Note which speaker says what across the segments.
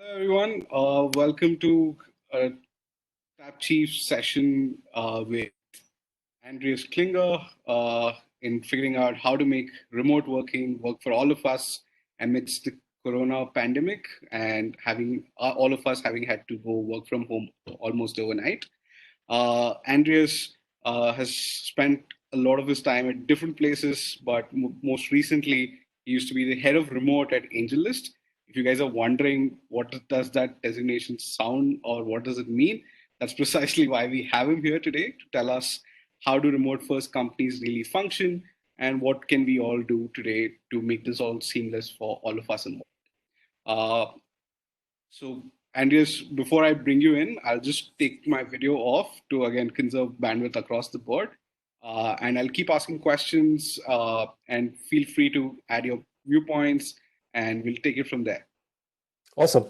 Speaker 1: Hello, everyone. Welcome to a Tap Chief session with Andreas Klinger in figuring out how to make remote working work for all of us amidst the corona pandemic and having all of us having had to go work from home almost overnight. Andreas has spent a lot of his time at different places, but most recently, he used to be the head of remote at AngelList. If you guys are wondering what does that designation sound or what does it mean, that's precisely why we have him here today to tell us how do remote first companies really function and what can we all do today to make this all seamless for all of us involved. Uh, so, Andreas, before I bring you in, I'll just take my video off to again conserve bandwidth across the board. And I'll keep asking questions and feel free to add your viewpoints and we'll take it from there.
Speaker 2: Awesome.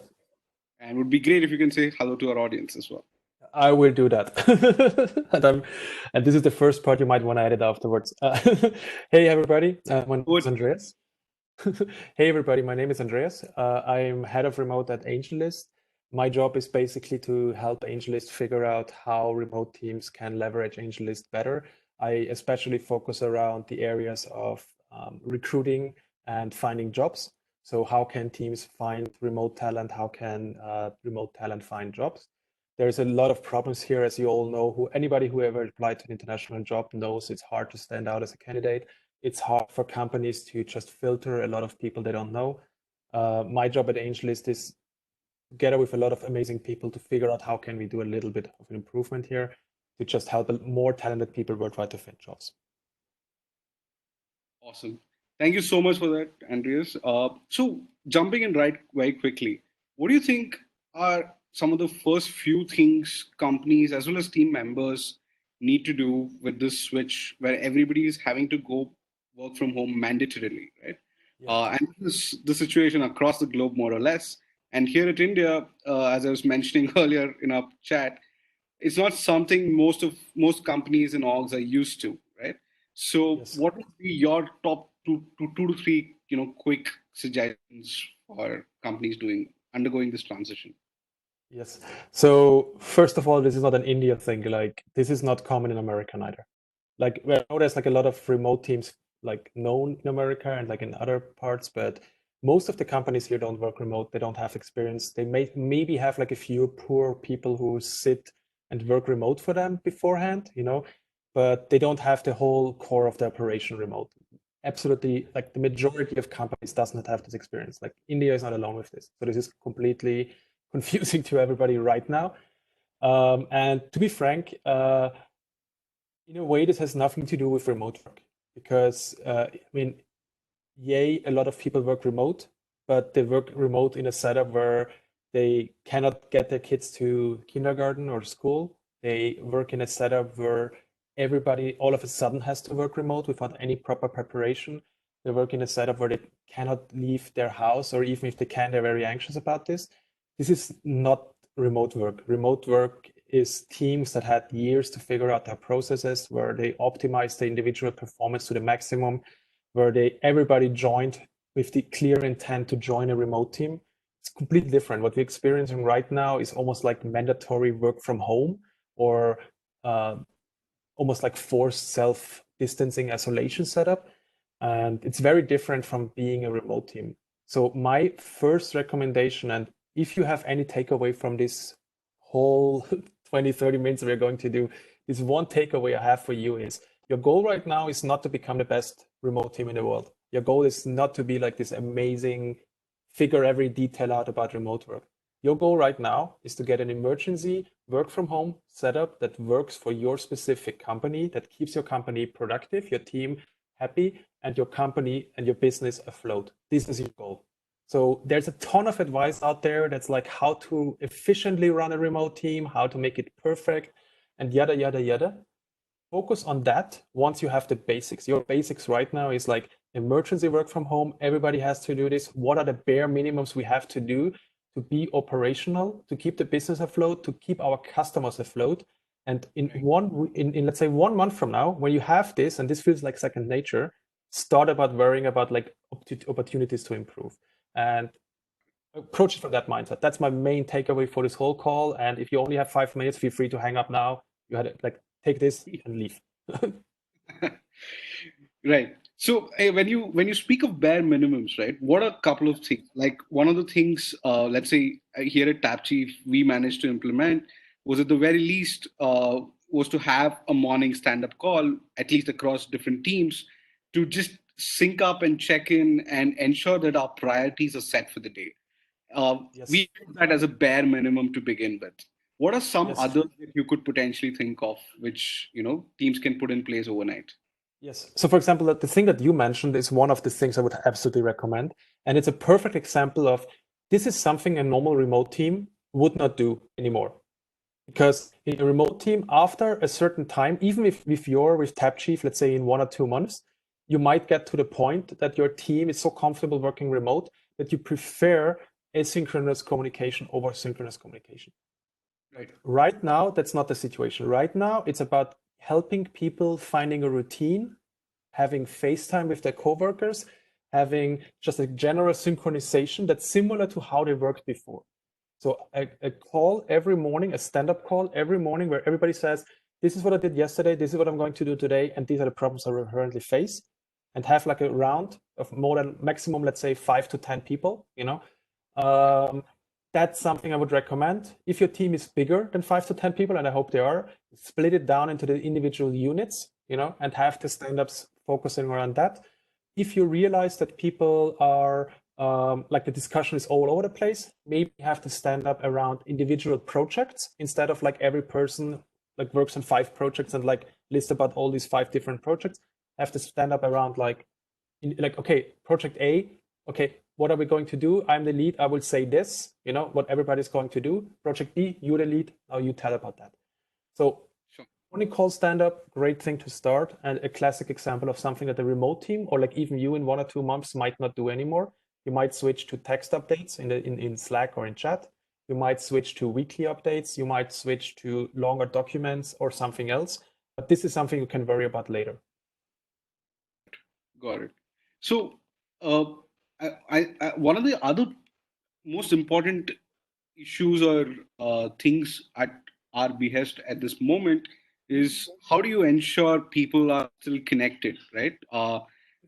Speaker 1: And it would be great if you can say hello to our audience as well.
Speaker 2: I will do that. And this is the first part. You might want to edit afterwards. Hey, everybody. My name is Andreas. Hey, everybody. My name is Andreas. I'm head of remote at AngelList. My job is basically to help AngelList figure out how remote teams can leverage AngelList better. I especially focus around the areas of recruiting and finding jobs. So how can teams find remote talent? How can remote talent find jobs? There's a lot of problems here, as you all know. Anybody who ever applied to an international job knows it's hard to stand out as a candidate. It's hard for companies to just filter a lot of people they don't know. My job at AngelList is together with a lot of amazing people to figure out how can we do a little bit of an improvement here to just help more talented people worldwide to find jobs.
Speaker 1: Awesome. Thank you so much for that, Andreas. So jumping in right very quickly, what do you think are some of the first few things companies as well as team members need to do with this switch where everybody is having to go work from home mandatorily, right? And this the situation across the globe more or less. And here at India, as I was mentioning earlier in our chat, it's not something most companies and orgs are used to, right? So,
Speaker 2: Yes.
Speaker 1: what would be your top two to three, quick suggestions for companies undergoing this transition?
Speaker 2: Yes. So first of all, this is not an India thing. Like this is not common in America neither. Like I know there's like a lot of remote teams like known in America and like in other parts, but most of the companies here don't work remote. They don't have experience. They may maybe have like a few poor people who sit and work remote for them beforehand, but they don't have the whole core of the operation remote. Absolutely, like the majority of companies does not have this experience. Like India is not alone with this. So this is completely confusing to everybody right now. And to be frank, in a way, this has nothing to do with remote work because, yay, a lot of people work remote, but they work remote in a setup where they cannot get their kids to kindergarten or school. They work in a setup where everybody all of a sudden has to work remote without any proper preparation. They work in a setup where they cannot leave their house, or even if they can, they're very anxious about this. This is not remote work. Remote work is teams that had years to figure out their processes, where they optimize the individual performance to the maximum, where everybody joined with the clear intent to join a remote team. It's completely different. What we're experiencing right now is almost like mandatory work from home, or uh, almost like forced self-distancing isolation setup. And it's very different from being a remote team. So my first recommendation, and if you have any takeaway from this whole 20, 30 minutes we're going to do, this one takeaway I have for you is your goal right now is not to become the best remote team in the world. Your goal is not to be like this amazing, figure every detail out about remote work. Your goal right now is to get an emergency work from home setup that works for your specific company, that keeps your company productive, your team happy, and your company and your business afloat. This is your goal. So there's a ton of advice out there that's like how to efficiently run a remote team, how to make it perfect, and yada, yada, yada. Focus on that once you have the basics. Your basics right now is like emergency work from home. Everybody has to do this. What are the bare minimums we have to do to be operational, to keep the business afloat, to keep our customers afloat? And in let's say 1 month from now, when you have this, and this feels like second nature, start about worrying about like opportunities to improve. And approach it from that mindset. That's my main takeaway for this whole call. And if you only have 5 minutes, feel free to hang up now. You had it, like take this and leave.
Speaker 1: Right. So when you speak of bare minimums, right? What are a couple of things? Like one of the things, let's say here at TapChief, we managed to implement was at the very least was to have a morning stand-up call, at least across different teams, to just sync up and check in and ensure that our priorities are set for the day. We
Speaker 2: Yes.
Speaker 1: use that as a bare minimum to begin with. What are some
Speaker 2: Yes.
Speaker 1: others that you could potentially think of, which teams can put in place overnight?
Speaker 2: Yes. So, for example, the thing that you mentioned is one of the things I would absolutely recommend. And it's a perfect example of this is something a normal remote team would not do anymore. Because in a remote team, after a certain time, even if you're with TapChief, let's say in 1 or 2 months, you might get to the point that your team is so comfortable working remote that you prefer asynchronous communication over synchronous communication.
Speaker 1: Right.
Speaker 2: Right now, that's not the situation. Right now, it's about helping people finding a routine, having FaceTime with their coworkers, having just a general synchronization that's similar to how they worked before. So a call every morning, a stand-up call every morning where everybody says, this is what I did yesterday, this is what I'm going to do today, and these are the problems I currently face, and have like a round of more than maximum, let's say 5 to 10 people, um, that's something I would recommend. If your team is bigger than 5 to 10 people, and I hope they are, split it down into the individual units, and have the stand-ups focusing around that. If you realize that people are like the discussion is all over the place, maybe you have to stand up around individual projects instead of like every person like works on 5 projects and like list about all these 5 different projects. Have to stand up around like okay, project A, okay, what are we going to do? I'm the lead, I will say this, what everybody's going to do. Project B, you're the lead, now you tell about that. So
Speaker 1: Sure.
Speaker 2: morning call stand up, great thing to start, and a classic example of something that the remote team or like even you in 1 or 2 months might not do anymore. You might switch to text updates in Slack or in chat. You might switch to weekly updates. You might switch to longer documents or something else. But this is something you can worry about later.
Speaker 1: Got it. So, uh, one of the other most important issues or things at our behest at this moment is how do you ensure people are still connected, right?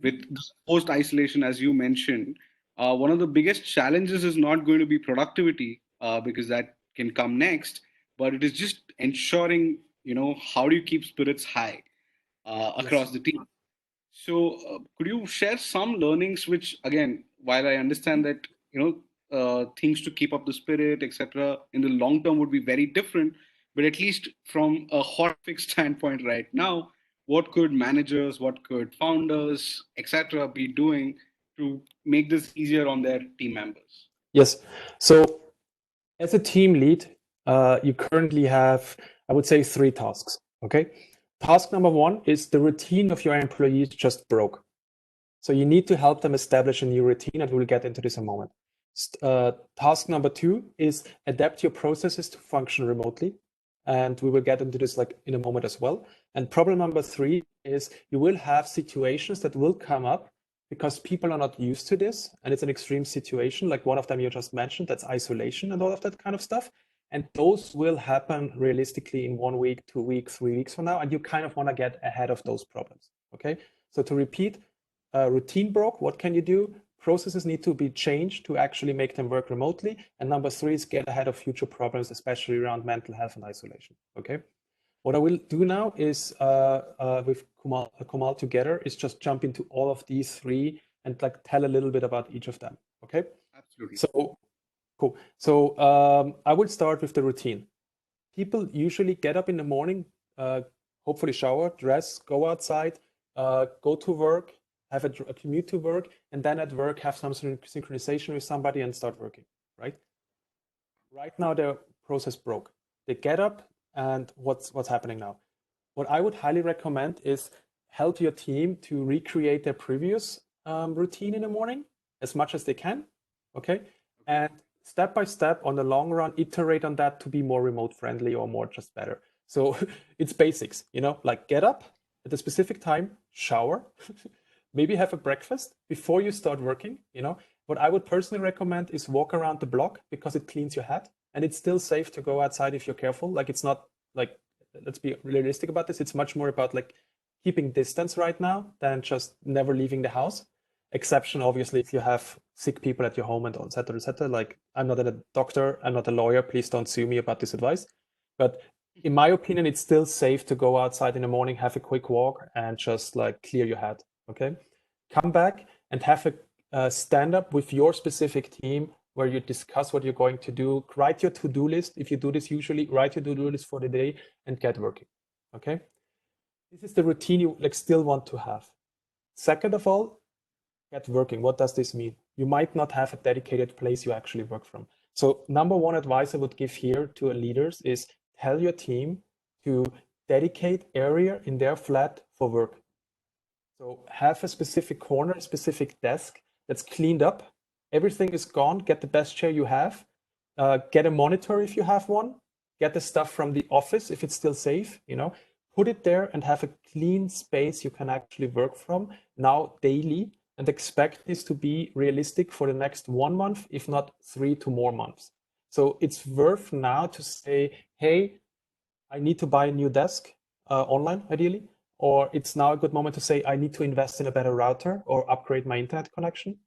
Speaker 1: With post isolation, as you mentioned, one of the biggest challenges is not going to be productivity because that can come next, but it is just ensuring, how do you keep spirits high
Speaker 2: Yes.
Speaker 1: across the team? So, could you share some learnings, which again, while I understand that things to keep up the spirit, etc., in the long term would be very different, but at least from a hot fix standpoint right now, what could managers, what could founders, etc., be doing to make this easier on their team members?
Speaker 2: Yes. So as a team lead, you currently have, I would say, 3 tasks. Okay. Task number 1 is the routine of your employees just broke. So you need to help them establish a new routine, and we'll get into this in a moment. Task number 2 is adapt your processes to function remotely. And we will get into this like in a moment as well. And problem number 3 is you will have situations that will come up because people are not used to this. And it's an extreme situation. Like one of them you just mentioned, that's isolation and all of that kind of stuff. And those will happen realistically in 1 week, 2 weeks, 3 weeks from now. And you kind of want to get ahead of those problems. Okay. So to repeat, routine broke, what can you do? Processes need to be changed to actually make them work remotely. And number 3 is get ahead of future problems, especially around mental health and isolation. Okay. What I will do now is with Kumal together is just jump into all of these 3 and like tell a little bit about each of them. Okay.
Speaker 1: Absolutely.
Speaker 2: So cool. So I will start with the routine. People usually get up in the morning, hopefully shower, dress, go outside, go to work, have a commute to work, and then at work have some synchronization with somebody and start working, right? Right now, the process broke. They get up, and what's happening now? What I would highly recommend is help your team to recreate their previous routine in the morning as much as they can, okay? And step by step on the long run, iterate on that to be more remote friendly or more just better. So it's basics, like get up at a specific time, shower, maybe have a breakfast before you start working. What I would personally recommend is walk around the block because it cleans your head, and it's still safe to go outside if you're careful. Like, it's not like, let's be realistic about this. It's much more about like keeping distance right now than just never leaving the house. Exception, obviously, if you have sick people at your home and et cetera, et cetera. Like, I'm not a doctor, I'm not a lawyer. Please don't sue me about this advice. But in my opinion, it's still safe to go outside in the morning, have a quick walk, and just like clear your head. Okay, come back and have a stand up with your specific team where you discuss what you're going to do. Write your to-do list. If you do this usually, write your to-do list for the day and get working. Okay, this is the routine you like still want to have. Second of all, get working. What does this mean? You might not have a dedicated place you actually work from. So number one advice I would give here to leaders is tell your team to dedicate area in their flat for work. So have a specific corner, a specific desk that's cleaned up. Everything is gone. Get the best chair you have. Get a monitor if you have one. Get the stuff from the office if it's still safe. Put it there and have a clean space you can actually work from now daily, and expect this to be realistic for the next 1 month, if not 3 to more months. So it's worth now to say, hey, I need to buy a new desk online, ideally, or it's now a good moment to say, I need to invest in a better router or upgrade my internet connection.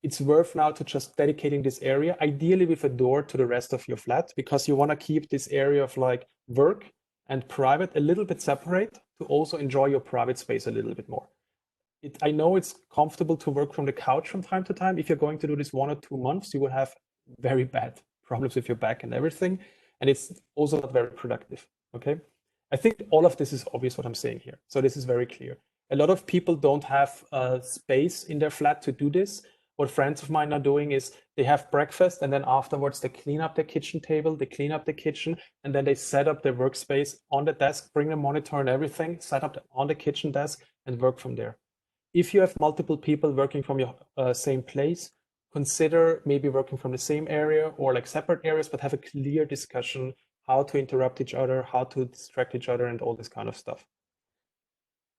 Speaker 2: It's worth now to just dedicating this area, ideally with a door to the rest of your flat, because you want to keep this area of like work and private a little bit separate to also enjoy your private space a little bit more. I know it's comfortable to work from the couch from time to time. If you're going to do this 1 or 2 months, you will have very bad problems with your back and everything. And it's also not very productive. Okay. I think all of this is obvious what I'm saying here. So this is very clear. A lot of people don't have space in their flat to do this. What friends of mine are doing is they have breakfast, and then afterwards they clean up their kitchen table, they clean up the kitchen, and then they set up their workspace on the desk, bring a monitor and everything, set up on the kitchen desk, and work from there. If you have multiple people working from your same place, consider maybe working from the same area or like separate areas, but have a clear discussion how to interrupt each other, how to distract each other, and all this kind of stuff.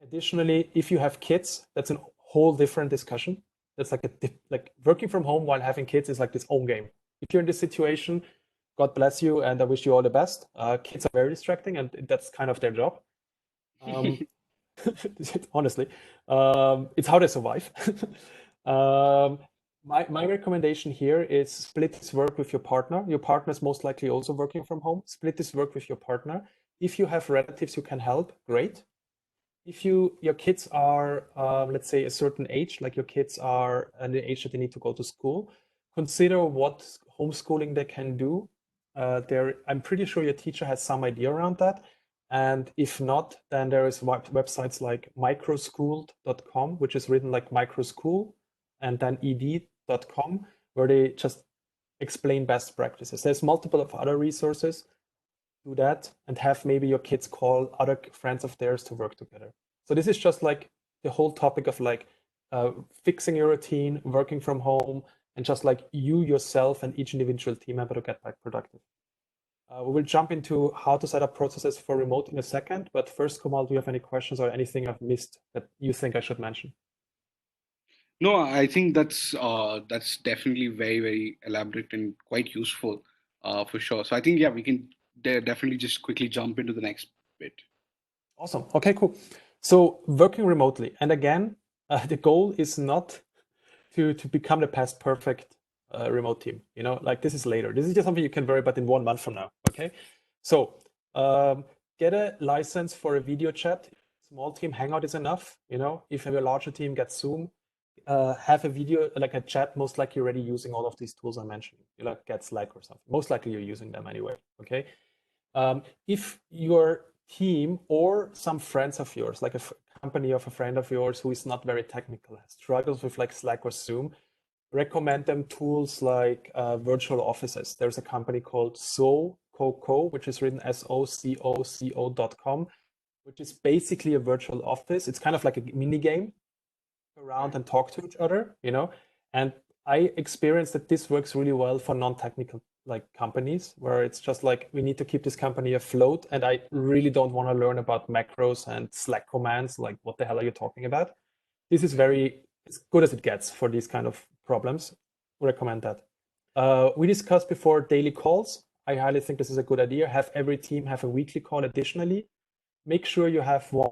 Speaker 2: Additionally, if you have kids, that's a whole different discussion. That's like working from home while having kids is like this own game. If you're in this situation, God bless you, and I wish you all the best. Kids are very distracting, and that's kind of their job. Honestly, it's how they survive. My recommendation here is split this work with your partner. Your partner is most likely also working from home. Split this work with your partner. If you have relatives who can help, great. If your kids are, let's say, a certain age, like your kids are at the age that they need to go to school, consider what homeschooling they can do. I'm pretty sure your teacher has some idea around that. And if not, then there is websites like microschool.com, which is written like microschool, and then ed.com, where they just explain best practices. There's multiple of other resources. Do that and have maybe your kids call other friends of theirs to work together. So this is just like the whole topic of like fixing your routine, working from home, and just like you yourself and each individual team member to get back productive. We will jump into how to set up processes for remote in a second, but first, Kamal, do you have any questions or anything I've missed that you think I should mention?
Speaker 1: No, I think that's definitely very, very elaborate and quite useful for sure. So I think, yeah, we can definitely just quickly jump into the next bit.
Speaker 2: Awesome. Okay, cool. So working remotely, and again, the goal is not to become the past perfect remote team. Like this is later. This is just something you can worry about in 1 month from now. Okay, so get a license for a video chat. Small team Hangout is enough. If you have a larger team, get Zoom. Have a video, like a chat, most likely already using all of these tools I mentioned. Like get Slack or something. Most likely you're using them anyway. Okay. If your team or some friends of yours, like a company of a friend of yours who is not very technical, struggles with like Slack or Zoom, recommend them tools like virtual offices. There's a company called Sococo, which is written SOCOCO.com, which is basically a virtual office. It's kind of like a mini game around and talk to each other, and I experienced that this works really well for non-technical like companies where it's just like we need to keep this company afloat, and I really don't want to learn about macros and Slack commands. Like, what the hell are you talking about? This is very as good as it gets for these kind of problems. Recommend that. We discussed before daily calls. I highly think this is a good idea. Have every team have a weekly call additionally. Make sure you have one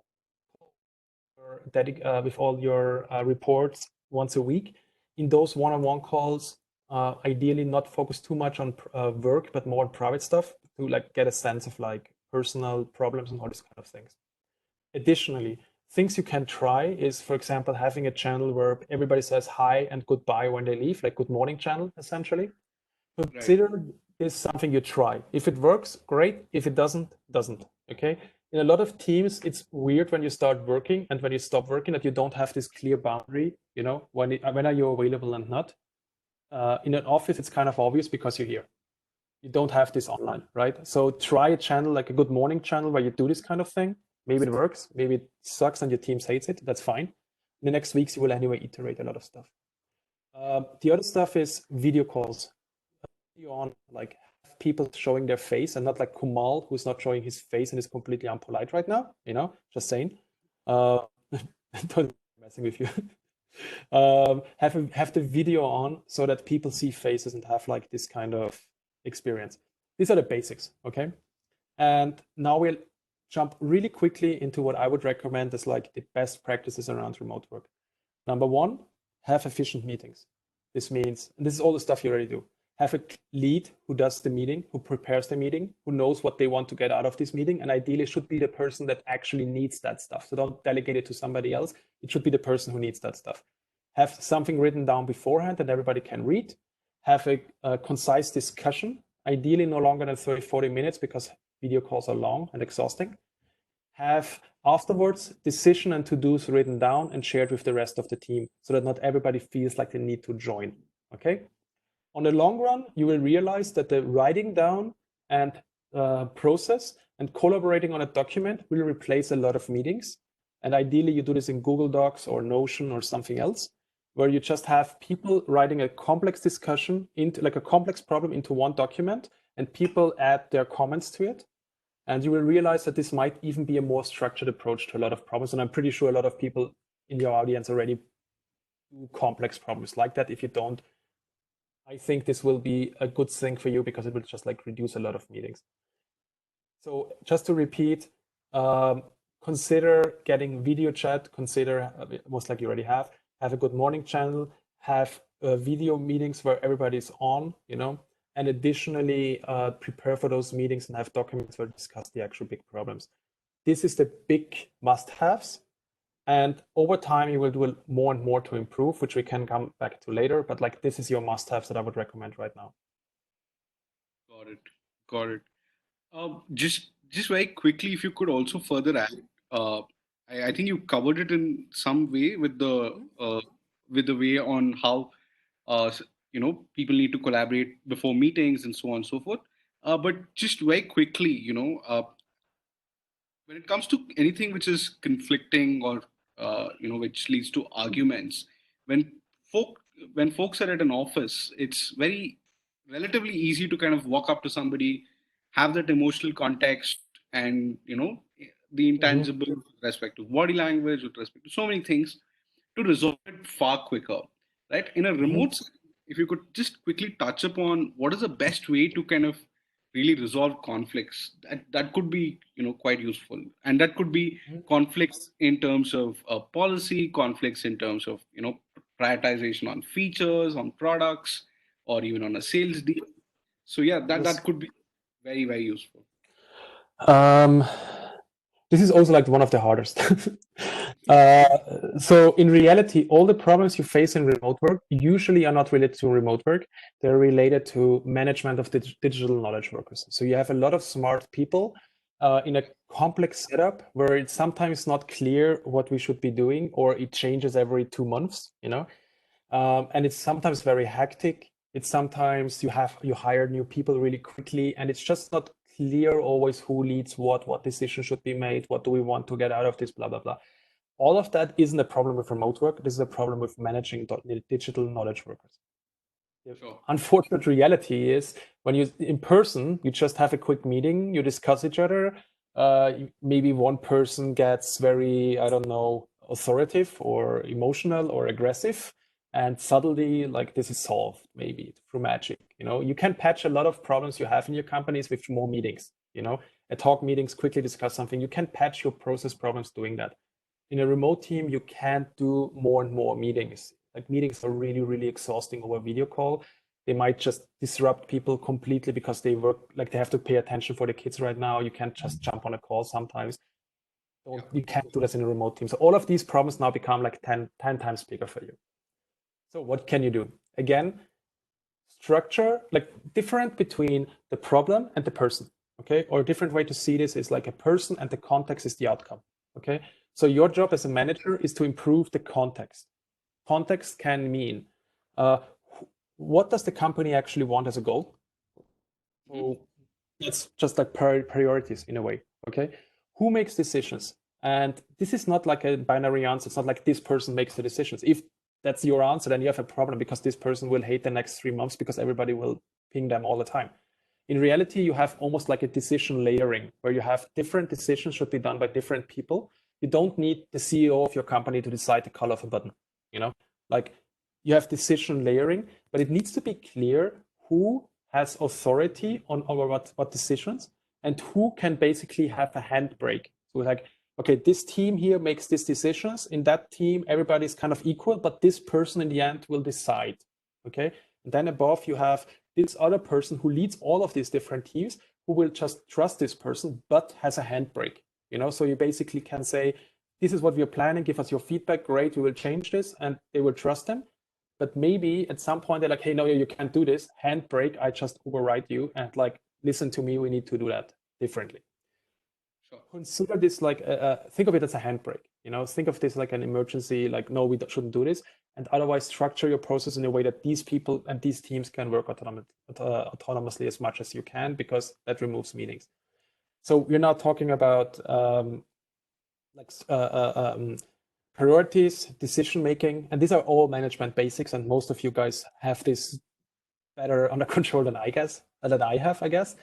Speaker 2: with all your reports once a week. In those one-on-one calls, ideally not focus too much on work, but more on private stuff to like get a sense of like personal problems and all these kind of things. Additionally, things you can try is, for example, having a channel where everybody says hi and goodbye when they leave, like good morning channel, essentially. Consider this something you try. If it works, great. If it doesn't, doesn't. Okay. In a lot of teams, it's weird when you start working and when you stop working that you don't have this clear boundary. You know, when are you available and not? In an office, it's kind of obvious because you're here. You don't have this online, right? So try a channel like a good morning channel where you do this kind of thing. Maybe it works. Maybe it sucks and your team hates it. That's fine. In the next weeks, you will anyway iterate a lot of stuff. The other stuff is video calls. On like people showing their face and not like Kumal, who's not showing his face and is completely unpolite right now. You know, just saying. Don't messing with you. Have the video on so that people see faces and have like this kind of experience. These are the basics, okay? And now we'll jump really quickly into what I would recommend as like the best practices around remote work. Number one, have efficient meetings. This means, and this is all the stuff you already do. Have a lead who does the meeting, who prepares the meeting, who knows what they want to get out of this meeting, and ideally should be the person that actually needs that stuff. So don't delegate it to somebody else. It should be the person who needs that stuff. Have something written down beforehand that everybody can read. Have a concise discussion, ideally no longer than 30, 40 minutes because video calls are long and exhausting. Have afterwards decision and to-dos written down and shared with the rest of the team so that not everybody feels like they need to join, okay? On the long run, you will realize that the writing down and process and collaborating on a document will replace a lot of meetings. And ideally, you do this in Google Docs or Notion or something else, where you just have people writing a complex discussion into like a complex problem into one document, and people add their comments to it. And you will realize that this might even be a more structured approach to a lot of problems. And I'm pretty sure a lot of people in your audience already do complex problems like that. If you don't, I think this will be a good thing for you because it will just like reduce a lot of meetings. So just to repeat, consider getting video chat, consider, most likely you already have a good morning channel, have video meetings where everybody's on, you know, and additionally prepare for those meetings and have documents where discuss the actual big problems. This is the big must-haves. And over time, you will do more and more to improve, which we can come back to later. But like, this is your must-haves that I would recommend right now.
Speaker 1: Got it. Got it. Just very quickly, if you could also further add, I think you covered it in some way with the way on how people need to collaborate before meetings and so on and so forth. But just very quickly, when it comes to anything which is conflicting or which leads to arguments, when folk when folks are at an office, it's very relatively easy to kind of walk up to somebody, have that emotional context, and the intangible with respect to body language, with respect to so many things, to resolve it far quicker, right? In a remote setting, if you could just quickly touch upon what is the best way to kind of really resolve conflicts, that could be quite useful, and that could be conflicts in terms of policy, conflicts in terms of prioritization on features, on products, or even on a sales deal. So yeah, that could be very, very useful.
Speaker 2: This is also like one of the hardest. So in reality, all the problems you face in remote work usually are not related to remote work. They're related to management of digital knowledge workers. So you have a lot of smart people in a complex setup where it's sometimes not clear what we should be doing, or it changes every 2 months, and it's sometimes very hectic. It's sometimes you hire new people really quickly, and it's just not clear always who leads what decision should be made, what do we want to get out of this, blah, blah, blah. All of that isn't a problem with remote work. This is a problem with managing digital knowledge workers.
Speaker 1: Sure.
Speaker 2: Unfortunate reality is when you in person, you just have a quick meeting, you discuss each other. Maybe one person gets very, I don't know, authoritative or emotional or aggressive, and suddenly like this is solved maybe through magic. You can patch a lot of problems you have in your companies with more meetings. Ad hoc meetings, quickly discuss something. You can patch your process problems doing that. In a remote team, you can't do more and more meetings. Like meetings are really, really exhausting over video call. They might just disrupt people completely because they work, like they have to pay attention for the kids right now. You can't just jump on a call sometimes. You can't do this in a remote team. So all of these problems now become like 10 times bigger for you. So what can you do? Again, structure, like different between the problem and the person. Okay. Or a different way to see this is like a person and the context is the outcome. Okay. So your job as a manager is to improve the context. Context can mean what does the company actually want as a goal? So that's just like priorities in a way. Okay. Who makes decisions? And this is not like a binary answer. It's not like this person makes the decisions. If that's your answer, then you have a problem because this person will hate the next 3 months because everybody will ping them all the time. In reality, you have almost like a decision layering where you have different decisions should be done by different people. You don't need the CEO of your company to decide the color of a button. Like you have decision layering, but it needs to be clear who has authority on over what decisions and who can basically have a handbrake. So like, okay, this team here makes these decisions. In that team, everybody's kind of equal, but this person in the end will decide. Okay. And then above, you have this other person who leads all of these different teams who will just trust this person, but has a handbrake. So you basically can say, this is what we are planning, give us your feedback, great, we will change this, and they will trust them. But maybe at some point they're like, hey, no, you can't do this, handbrake, I just override you, and like, listen to me, we need to do that differently.
Speaker 1: Sure.
Speaker 2: Consider this like, think of it as a handbrake, think of this like an emergency, like, no, we shouldn't do this. And otherwise structure your process in a way that these people and these teams can work autonomously as much as you can, because that removes meetings. So we're now talking about priorities, decision making, and these are all management basics. And most of you guys have this better under control than I have, I guess.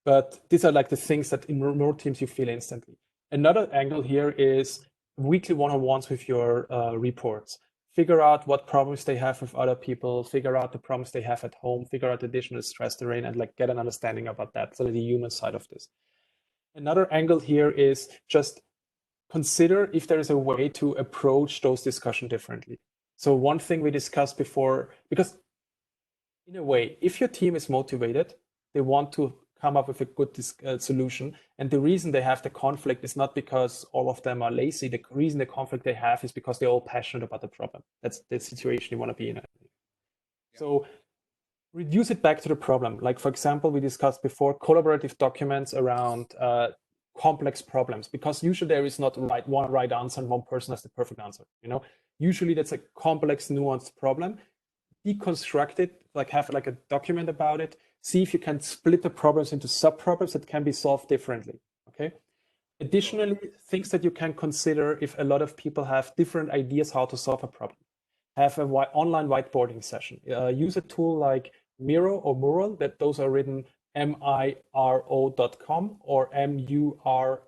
Speaker 2: But these are like the things that in remote teams you feel instantly. Another angle here is weekly one-on-ones with your reports. Figure out what problems they have with other people, figure out the problems they have at home, figure out additional stress terrain, and like get an understanding about that. So the human side of this. Another angle here is just consider if there is a way to approach those discussions differently. So one thing we discussed before, because in a way, if your team is motivated, they want to come up with a good solution. And the reason they have the conflict is not because all of them are lazy. The reason the conflict they have is because they're all passionate about the problem. That's the situation you want to be in. So reduce it back to the problem. Like, for example, we discussed before collaborative documents around complex problems, because usually there is not one right answer and one person has the perfect answer. Usually that's a complex, nuanced problem. Deconstruct it, like have like a document about it. See if you can split the problems into sub-problems that can be solved differently. Okay. Additionally, things that you can consider if a lot of people have different ideas how to solve a problem. Have an online whiteboarding session. Use a tool like Miro or Mural, that those are written miro.com or mural.co.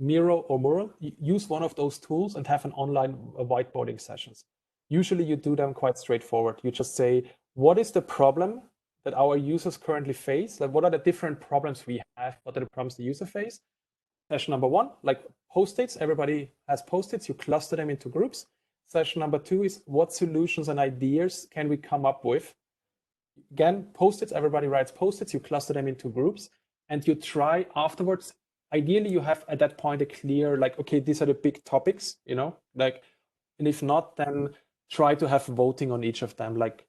Speaker 2: Miro or Mural. Use one of those tools and have an online whiteboarding sessions. Usually you do them quite straightforward. You just say, what is the problem that our users currently face? Like, what are the different problems we have? What are the problems the user face? Session number one, like post-its. Everybody has post-its. You cluster them into groups. Session number two is what solutions and ideas can we come up with? Again, post-its. Everybody writes post-its. You cluster them into groups, and you try afterwards. Ideally, you have at that point a clear, like, okay, these are the big topics, like, and if not, then try to have voting on each of them. Like,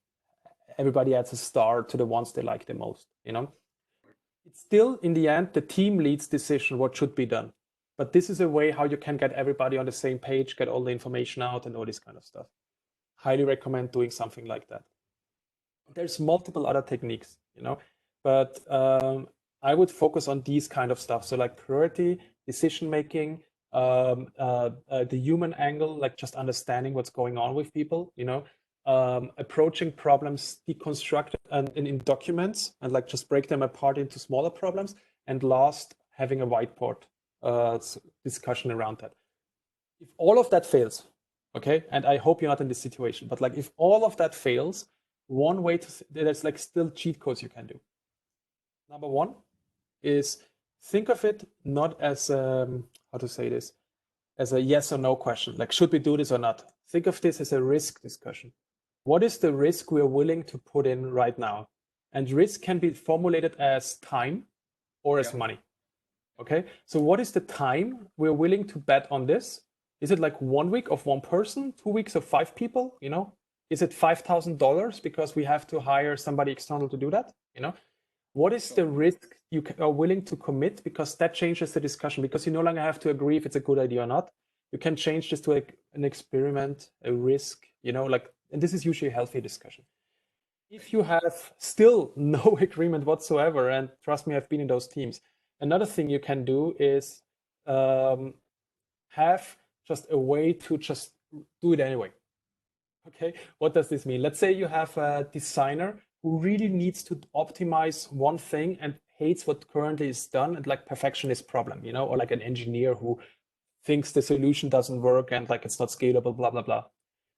Speaker 2: everybody adds a star to the ones they like the most. It's still in the end the team leads decision what should be done. But this is a way how you can get everybody on the same page, get all the information out, and all this kind of stuff. Highly recommend doing something like that. There's multiple other techniques, but I would focus on these kind of stuff. So like priority, decision making, the human angle, like just understanding what's going on with people, approaching problems deconstructed and in documents and like just break them apart into smaller problems. And last, having a whiteboard discussion around that. If all of that fails, okay, and I hope you're not in this situation, but like if all of that fails, one way to, there's like still cheat codes you can do. Number one is think of it not as how to say this, as a yes or no question, like should we do this or not? Think of this as a risk discussion. What is the risk we're willing to put in right now? And risk can be formulated as time or as money. Okay, so what is the time we're willing to bet on this? Is it like 1 week of one person, 2 weeks of 5 people? You know, is it $5,000 because we have to hire somebody external to do that? You know, what is the risk you are willing to commit? Because that changes the discussion, because you no longer have to agree if it's a good idea or not. You can change this to an experiment, a risk, you know, like, and this is usually a healthy discussion. If you have still no agreement whatsoever, and trust me, I've been in those teams, another thing you can do is have just a way to just do it anyway. Okay, what does this mean? Let's say you have a designer who really needs to optimize one thing and hates what currently is done, and like perfectionist problem, you know, or like an engineer who thinks the solution doesn't work and like it's not scalable, blah, blah, blah.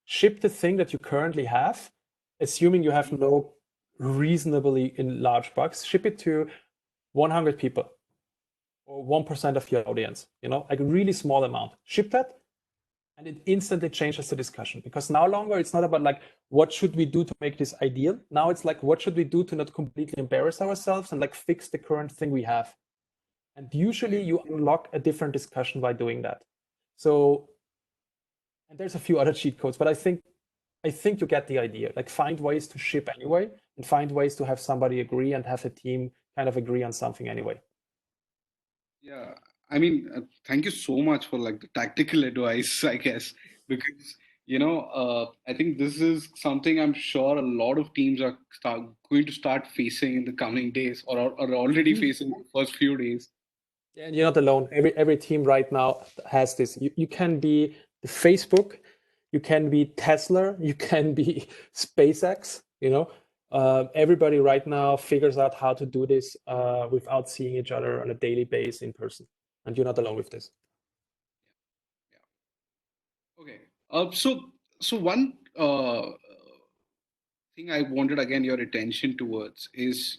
Speaker 2: Ship the thing that you currently have, assuming you have no reasonably in large bugs, ship it to 100 people or 1% of your audience, you know, like a really small amount. Ship that, and it instantly changes the discussion, because now longer it's not about like what should we do to make this ideal. Now it's like what should we do to not completely embarrass ourselves and like fix the current thing we have. And usually you unlock a different discussion by doing that. So, and there's a few other cheat codes, but I think you get the idea. Like find ways to ship anyway, and find ways to have somebody agree and have a team kind of agree on something anyway.
Speaker 1: Yeah, I mean, thank you so much for like the tactical advice, I guess, because I think this is something I'm sure a lot of teams are going to start facing in the coming days, or are already facing the first few days.
Speaker 2: And you're not alone. Every team right now has this. You can be the Facebook, you can be Tesla, you can be SpaceX. You know, everybody right now figures out how to do this without seeing each other on a daily basis in person, and you're not alone with this.
Speaker 1: Yeah. Okay. So one thing I wanted again your attention towards is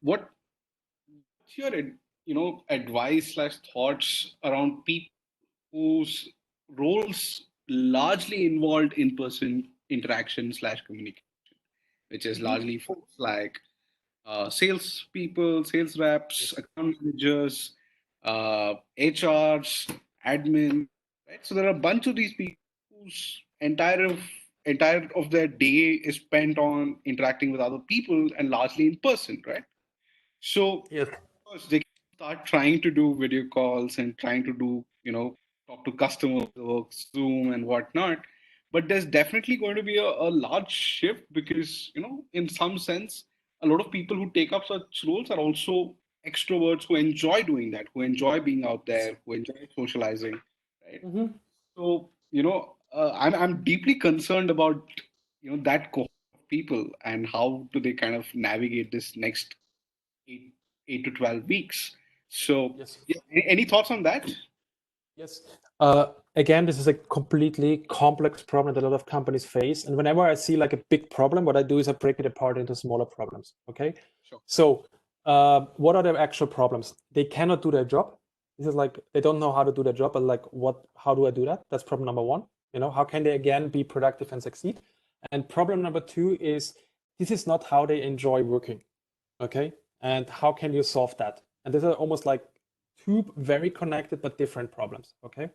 Speaker 1: what's your advice slash thoughts around people whose roles largely involved in-person interaction slash communication, which is largely folks like sales people, sales reps,
Speaker 2: Yes.
Speaker 1: account managers, HRs, admin, right? So there are a bunch of these people whose entire of their day is spent on interacting with other people and largely in person, right? So
Speaker 2: Yes.
Speaker 1: of course, they can start trying to do video calls and trying to do, talk to customers over Zoom and whatnot. But there's definitely going to be a large shift because, in some sense, a lot of people who take up such roles are also extroverts who enjoy doing that, who enjoy being out there, who enjoy socializing, right?
Speaker 2: Mm-hmm.
Speaker 1: So, I'm deeply concerned about, that cohort of people and how do they kind of navigate this next eight, 8 to 12 weeks. So,
Speaker 2: Yes.
Speaker 1: yeah, any thoughts on that?
Speaker 2: Yes. Again, this is a completely complex problem that a lot of companies face. And whenever I see like a big problem, what I do is I break it apart into smaller problems. Okay.
Speaker 1: Sure.
Speaker 2: So, what are the actual problems? They cannot do their job. This is like they don't know how to do their job, and like how do I do that? That's problem number one. You know, how can they again be productive and succeed? And problem number two is this is not how they enjoy working. Okay. And how can you solve that? And these are almost like two very connected but different problems. Okay. I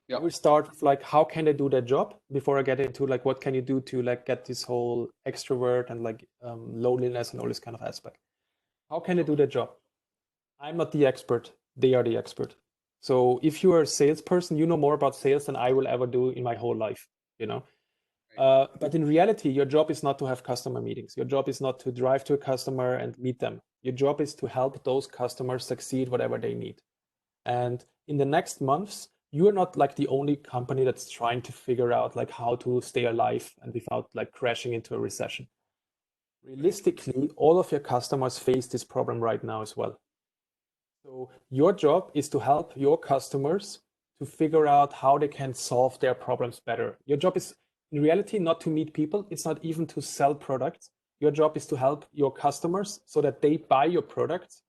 Speaker 1: Yeah.
Speaker 2: will start with like how can they do their job before I get into like what can you do to like get this whole extrovert and like loneliness and all this kind of aspect. How can they do their job? I'm not the expert. They are the expert. So if you are a salesperson, you know more about sales than I will ever do in my whole life, you know. But in reality, your job is not to have customer meetings. Your job is not to drive to a customer and meet them. Your job is to help those customers succeed whatever they need. And in the next months, you're not like the only company that's trying to figure out like how to stay alive and without like crashing into a recession. Realistically, all of your customers face this problem right now as well. So your job is to help your customers to figure out how they can solve their problems better. Your job is in reality not to meet people. It's not even to sell products. Your job is to help your customers so that they buy your products,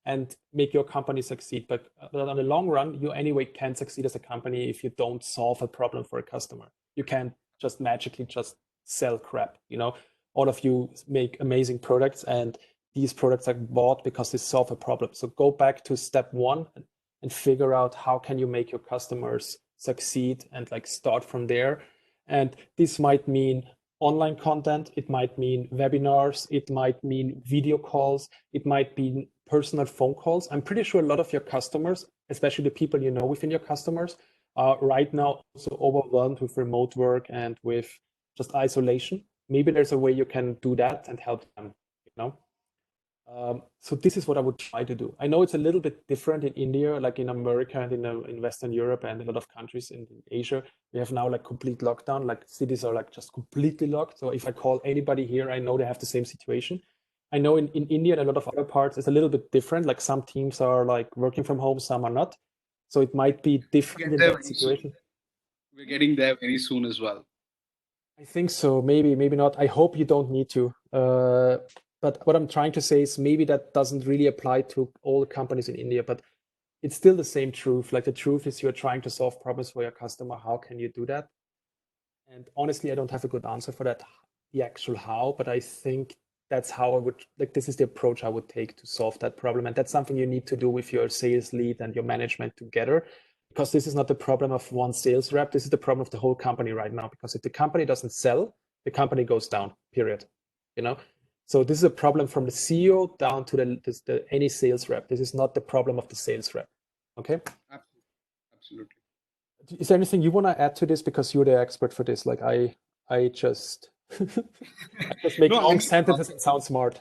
Speaker 2: and make your company succeed. But on the long run, you anyway can't succeed as a company if you don't solve a problem for a customer. You can't just magically just sell crap. All of you make amazing products, and these products are bought because they solve a problem. So go back to step one and figure out how can you make your customers succeed, and like start from there. And this might mean online content, it might mean webinars, it might mean video calls, it might mean personal phone calls. I'm pretty sure a lot of your customers, especially the people you know within your customers, are right now also overwhelmed with remote work and with just isolation. Maybe there's a way you can do that and help them, you know? So this is what I would try to do. I know it's a little bit different in India, like in America and in Western Europe and a lot of countries in Asia. We have now like complete lockdown, like cities are like just completely locked. So if I call anybody here, I know they have the same situation. I know in India and a lot of other parts, it's a little bit different. Like some teams are like working from home, some are not. So it might be different in that situation.
Speaker 1: We're getting there very soon as well.
Speaker 2: I think so. Maybe, maybe not. I hope you don't need to. But what I'm trying to say is maybe that doesn't really apply to all the companies in India, but it's still the same truth. Like the truth is you're trying to solve problems for your customer. How can you do that? And honestly, I don't have a good answer for that, the actual how, but I think that's how I would, like, this is the approach I would take to solve that problem. And that's something you need to do with your sales lead and your management together, because this is not the problem of one sales rep. This is the problem of the whole company right now, because if the company doesn't sell, the company goes down, period. So this is a problem from the CEO down to the any sales rep. This is not the problem of the sales rep. Okay.
Speaker 1: Absolutely.
Speaker 2: Is there anything you want to add to this, because you're the expert for this? Like I just I just make
Speaker 1: No,
Speaker 2: long sentences and sound smart.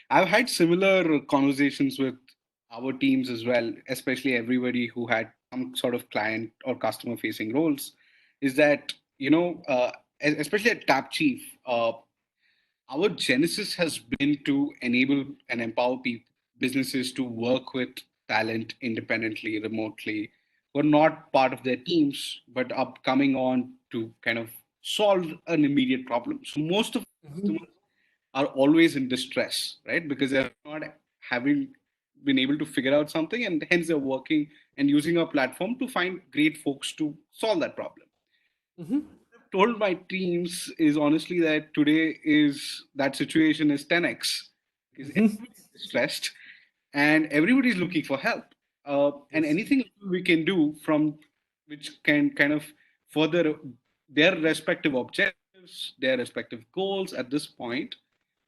Speaker 1: I've had similar conversations with our teams as well, especially everybody who had some sort of client or customer facing roles. Is that, especially at Tap Chief, our genesis has been to enable and empower businesses to work with talent independently, remotely, who are not part of their teams, but are coming on to kind of solve an immediate problem. So most of customers are always in distress, right? Because they're not having been able to figure out something, and hence they're working and using our platform to find great folks to solve that problem.
Speaker 2: Mhm.
Speaker 1: I've told my teams is honestly that today is that situation is 10x because
Speaker 2: Mhm.
Speaker 1: everybody's stressed and everybody's looking for help. And
Speaker 2: Yes.
Speaker 1: anything we can do from which can kind of further their respective objectives, their respective goals at this point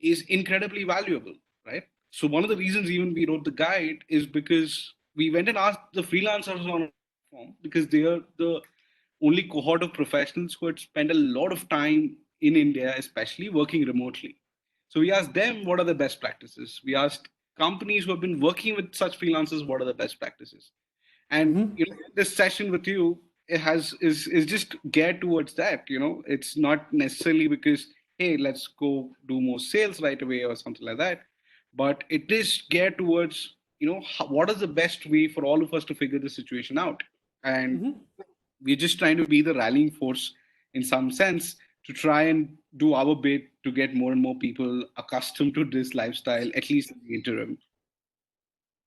Speaker 1: is incredibly valuable, right? So one of the reasons even we wrote the guide is because we went and asked the freelancers on our platform, because they are the only cohort of professionals who had spent a lot of time in India, especially working remotely. So we asked them what are the best practices. We asked companies who have been working with such freelancers what are the best practices. And
Speaker 2: Mhm.
Speaker 1: this session with you, it is just geared towards that. It's not necessarily because, hey, let's go do more sales right away or something like that, but it is geared towards, what is the best way for all of us to figure the situation out. And
Speaker 2: Mhm.
Speaker 1: we're just trying to be the rallying force in some sense to try and do our bit to get more and more people accustomed to this lifestyle, at least in the interim.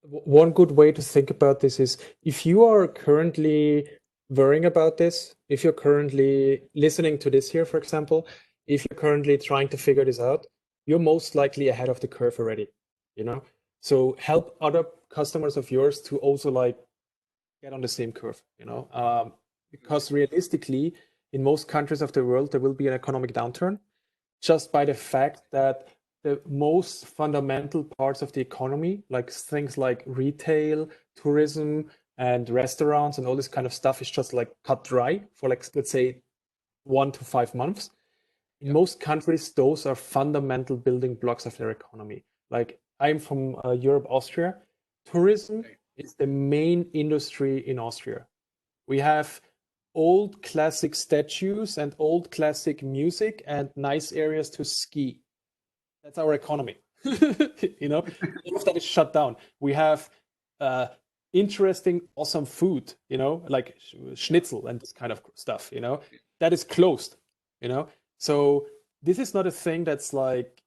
Speaker 2: One good way to think about this is, if you are currently worrying about this, if you're currently listening to this here, for example, if you're currently trying to figure this out, you're most likely ahead of the curve already, you know? So help other customers of yours to also like get on the same curve, because realistically, in most countries of the world, there will be an economic downturn, just by the fact that the most fundamental parts of the economy, like things like retail, tourism, and restaurants and all this kind of stuff, is just like cut dry for, like, let's say 1 to 5 months. In
Speaker 1: Yeah.
Speaker 2: most countries, those are fundamental building blocks of their economy. Like, I'm from Europe, Austria. Tourism
Speaker 1: Right.
Speaker 2: is the main industry in Austria. We have old classic statues and old classic music and nice areas to ski. That's our economy. All of that is shut down. We have interesting, awesome food, like schnitzel and this kind of stuff, that is closed, So this is not a thing that's like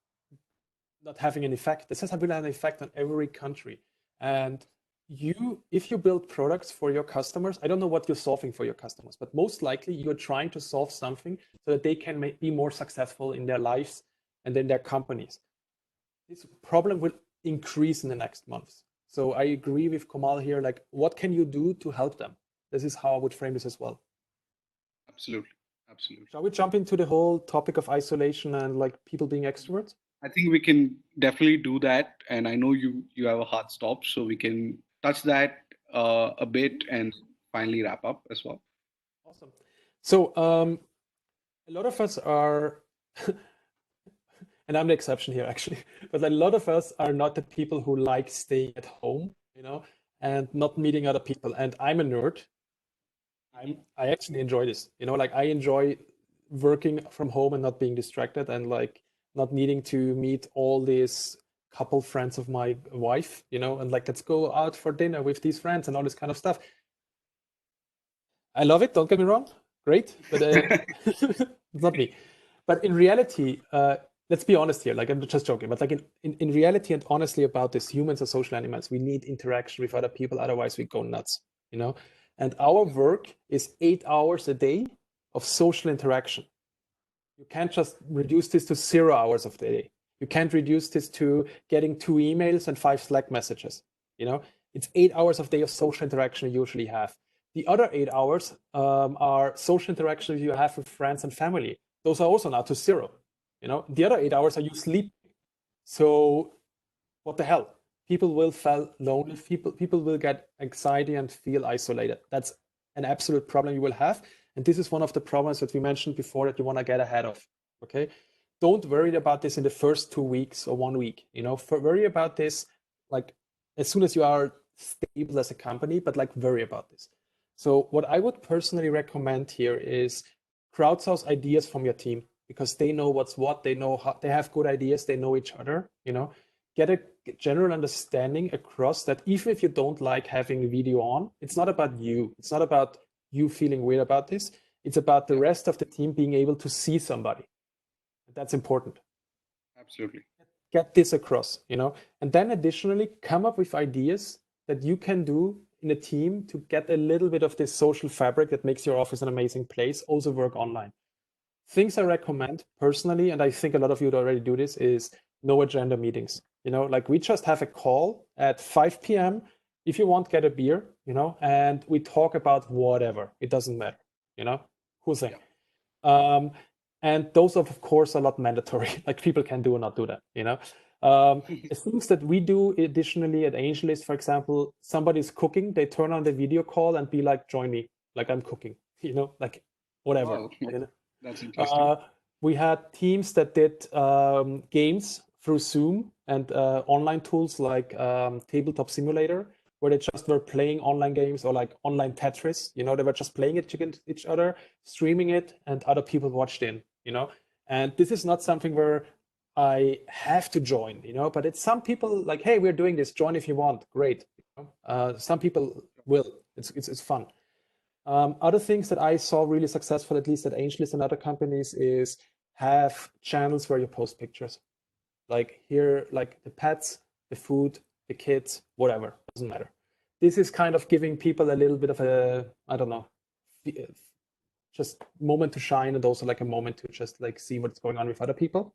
Speaker 2: not having an effect. This has really an effect on every country. And if you build products for your customers, I don't know what you're solving for your customers, but most likely you're trying to solve something so that they can be more successful in their lives and in their companies. This problem will increase in the next months. So I agree with Kamal here, like what can you do to help them? This is how I would frame this as well.
Speaker 1: Absolutely. Absolutely.
Speaker 2: Shall we jump into the whole topic of isolation and like people being extroverts?
Speaker 1: I think we can definitely do that. And I know you have a hard stop, so we can touch that a bit and finally wrap up as well.
Speaker 2: Awesome. So a lot of us are, and I'm the exception here actually, but a lot of us are not the people who like staying at home, and not meeting other people. And I'm a nerd. I actually enjoy this, like I enjoy working from home and not being distracted and like not needing to meet all these couple friends of my wife, and like let's go out for dinner with these friends and all this kind of stuff. I love it, don't get me wrong, great, but it's not me. But in reality, let's be honest here, like I'm just joking, but like in reality and honestly about this, humans are social animals. We need interaction with other people, otherwise we go nuts, And our work is 8 hours a day of social interaction. You can't just reduce this to 0 hours of the day. You can't reduce this to getting 2 emails and 5 Slack messages. It's 8 hours of day of social interaction you usually have. The other 8 hours are social interaction you have with friends and family. Those are also now to 0. The other 8 hours are you sleep. So what the hell? People will feel lonely. People will get anxiety and feel isolated. That's an absolute problem you will have. And this is one of the problems that we mentioned before that you want to get ahead of. Okay. Don't worry about this in the first 2 weeks or 1 week. Worry about this like as soon as you are stable as a company, but like worry about this. So what I would personally recommend here is crowdsource ideas from your team because they know what's what, they know how, they have good ideas, they know each other, Get a general understanding across that even if you don't like having video on, it's not about you. It's not about you feeling weird about this. It's about the rest of the team being able to see somebody. That's important.
Speaker 1: Absolutely.
Speaker 2: Get this across, And then additionally, come up with ideas that you can do in a team to get a little bit of this social fabric that makes your office an amazing place, also work online. Things I recommend personally, and I think a lot of you already do this, is no agenda meetings. Like we just have a call at 5 p.m. If you want, get a beer, and we talk about whatever. It doesn't matter, who's there. Yeah. And those are, of course, are not mandatory. Like people can do or not do that, Things that we do additionally at AngelList, for example, somebody's cooking, they turn on the video call and be like, join me, like I'm cooking, like whatever.
Speaker 1: Wow. That's interesting.
Speaker 2: We had teams that did games through Zoom and online tools like Tabletop Simulator, where they just were playing online games or like online Tetris. They were just playing it against each other, streaming it, and other people watched in. And this is not something where I have to join. But it's some people like, hey, we're doing this. Join if you want. Great. Some people will. It's fun. Other things that I saw really successful, at least at AngelList and other companies, is have channels where you post pictures. Like here, like the pets, the food, the kids, whatever, doesn't matter. This is kind of giving people a little bit of a, I don't know, just moment to shine and also like a moment to just like see what's going on with other people.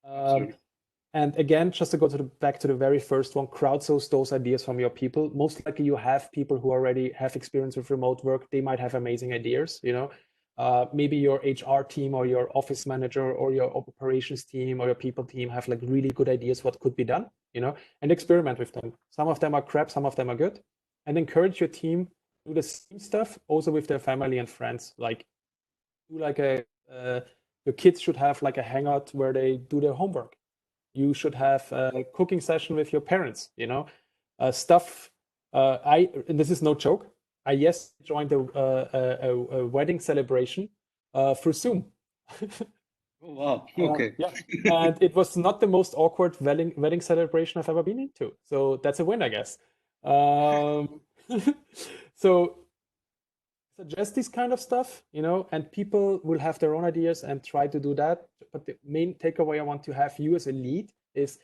Speaker 2: And again, just to go back to the very first one, crowdsource those ideas from your people. Most likely you have people who already have experience with remote work. They might have amazing ideas, maybe your HR team or your office manager or your operations team or your people team have like really good ideas what could be done, and experiment with them. Some of them are crap, some of them are good. And encourage your team to do the same stuff also with their family and friends. Like do like your kids should have like a hangout where they do their homework. You should have a cooking session with your parents, stuff And this is no joke. I joined a wedding celebration through Zoom.
Speaker 1: Oh, wow. Okay.
Speaker 2: Yeah, and it was not the most awkward wedding celebration I've ever been into. So that's a win, I guess. Um, so suggest this kind of stuff, and people will have their own ideas and try to do that. But the main takeaway I want to have you as a lead is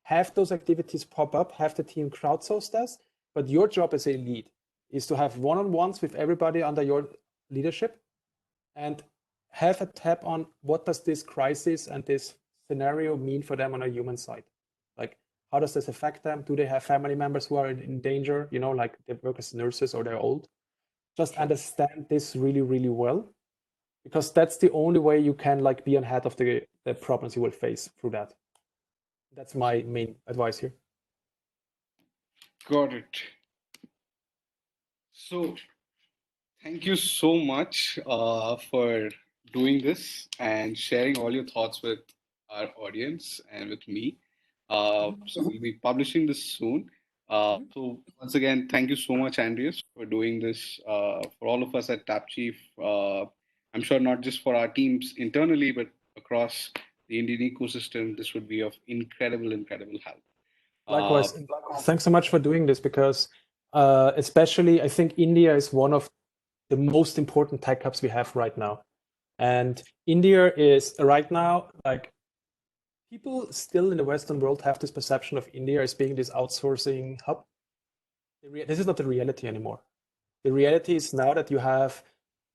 Speaker 2: have those activities pop up, have the team crowdsource this, but your job as a lead is to have one-on-ones with everybody under your leadership and have a tap on what does this crisis and this scenario mean for them on a human side. Like, how does this affect them? Do they have family members who are in danger, like they work as nurses or they're old? Just understand this really, really well, because that's the only way you can like be ahead of the problems you will face through that. That's my main advice here.
Speaker 1: Got it. So, thank you so much for doing this and sharing all your thoughts with our audience and with me. So, we'll be publishing this soon. So, once again, thank you so much, Andreas, for doing this for all of us at TapChief. I'm sure not just for our teams internally, but across the Indian ecosystem, this would be of incredible, incredible help.
Speaker 2: Likewise. Thanks so much for doing this, because especially I think India is one of the most important tech hubs we have right now. And India is right now, like, people still in the Western world have this perception of India as being this outsourcing hub. This is not the reality anymore. The reality is now that you have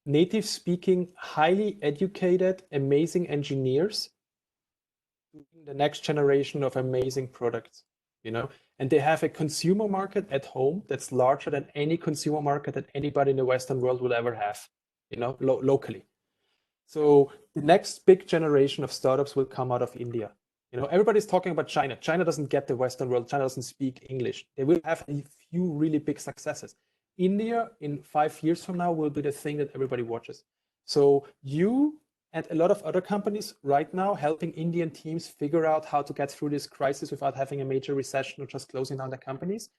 Speaker 2: native speaking, highly educated, amazing engineers doing the next generation of amazing products, and they have a consumer market at home that's larger than any consumer market that anybody in the Western world will ever have, locally. So the next big generation of startups will come out of India. Everybody's talking about China. China doesn't get the Western world. China doesn't speak English. They will have a few really big successes. India in 5 years from now will be the thing that everybody watches. So you and a lot of other companies right now helping Indian teams figure out how to get through this crisis without having a major recession or just closing down their companies.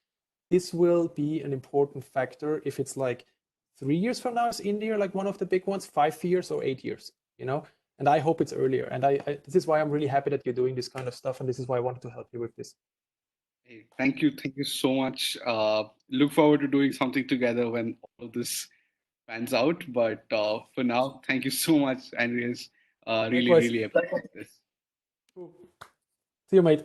Speaker 2: This will be an important factor if it's like 3 years from now is India like one of the big ones, 5 years or 8 years, and I hope it's earlier. And this is why I'm really happy that you're doing this kind of stuff, and this is why I wanted to help you with this.
Speaker 1: Hey, thank you so much. Look forward to doing something together when all of this pans out. But for now, thank you so much, Andreas. Really,
Speaker 2: Likewise.
Speaker 1: really appreciate this.
Speaker 2: See you, mate.